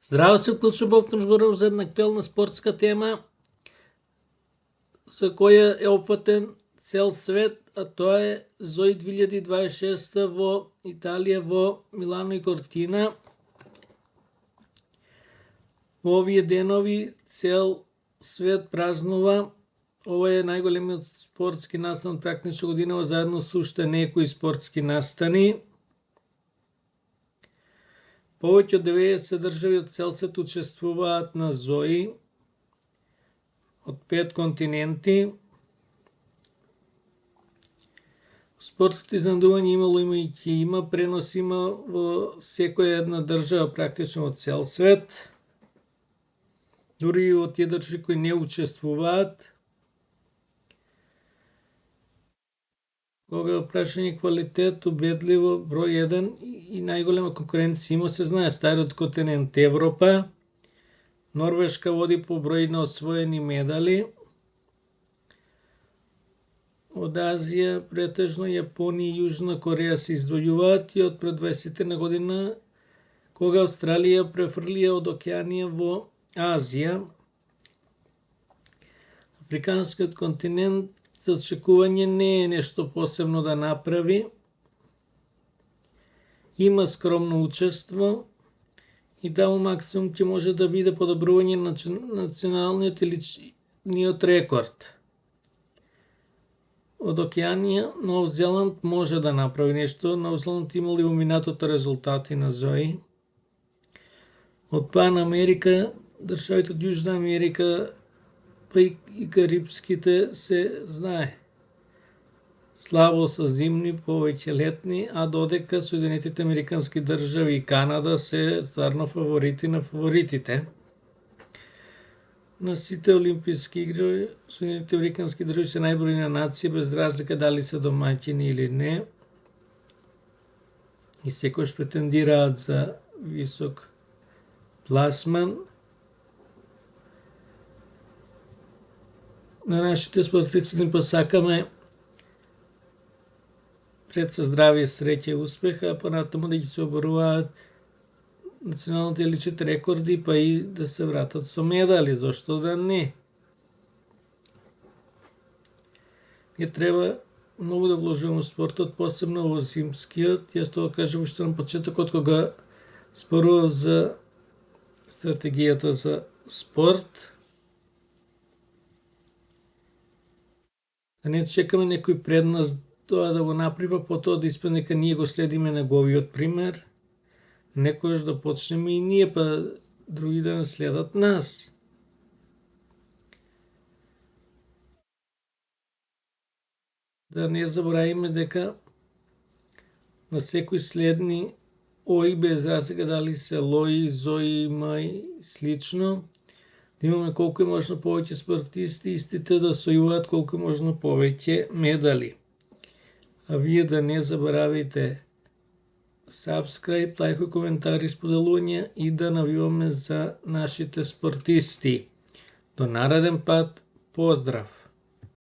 Здраво се, вклучувам зборувам за една актуелна спортска тема за која е опфатен цел свет, а тоа е ЗОИ 2026 во Италија, во Милано и Кортина. Во овие денови цел свет празнува. Ова е најголемиот спортски настан практично годинава, заедно со уште некои спортски настани. Повеќе од 90 држави од цел свет учествуваат на ЗОИ од 5 континенти. Спортот изненадување имало, има и ќе има, пренос има во секоја една држава, практично од цел свет. Дури и од тие држави кои не учествуваат. Кога е прашање квалитет, убедливо, број 1 и најголема конкуренција има, се знае, стариот континент Европа. Норвешка води по број на освоени медали. Од Азија претежно Јапонија и Јужна Кореја се издвојуваат и од пред 20 на година, кога Австралија префрлија од Океанија во Азија. Африканскиот континент за очекување не е нешто посебно да направи. Има скромно учество и таму максимум ќе може да биде подобрување на националниот и личниот рекорд. Од Океанија, Нов Зеланд може да направи нешто. Нов Зеланд имал и во минатото резултати на ЗОИ. Од Пан Америка, државите од Јужна Америка, па и карипските се знае. Слабо се зимни, повеќе летни, а додека Соединетите Американски држави и Канада се стварно фаворити на фаворитите. На сите олимписки игри Соединетите Американски држави се најбројна нација, без разлика дали се домаќини или не. И секојаш претендираат за висок пласман. На нашите спортисти ни посакаме пред се здравие, среќа и успеха, а понатаму да ги се оборуваат националните личните рекорди, па и да се вратат со медали, зошто да не. Не треба многу да вложуваме спортот, посебно во зимскиот. Јас тоа кажам уште на почетокот кога зборував за стратегијата за спорт. Да не чекаме некој пред нас тоа да го направи, па потоа да испадне дека ние го следиме неговиот пример. Некојаш да почнеме и ние, па други да не следат нас. Да не заборавиме дека на секој следни ОИ, без разлика дали се ЛОИ, ЗОИ, МАИ, слично, да имаме колку е можно повеќе спортисти, истите да освојуваат колку е можно повеќе медали. А вие да не заборавите subscribe, лајкови, коментари, споделување и да навиваме за нашите спортисти. До нареден пат, поздрав!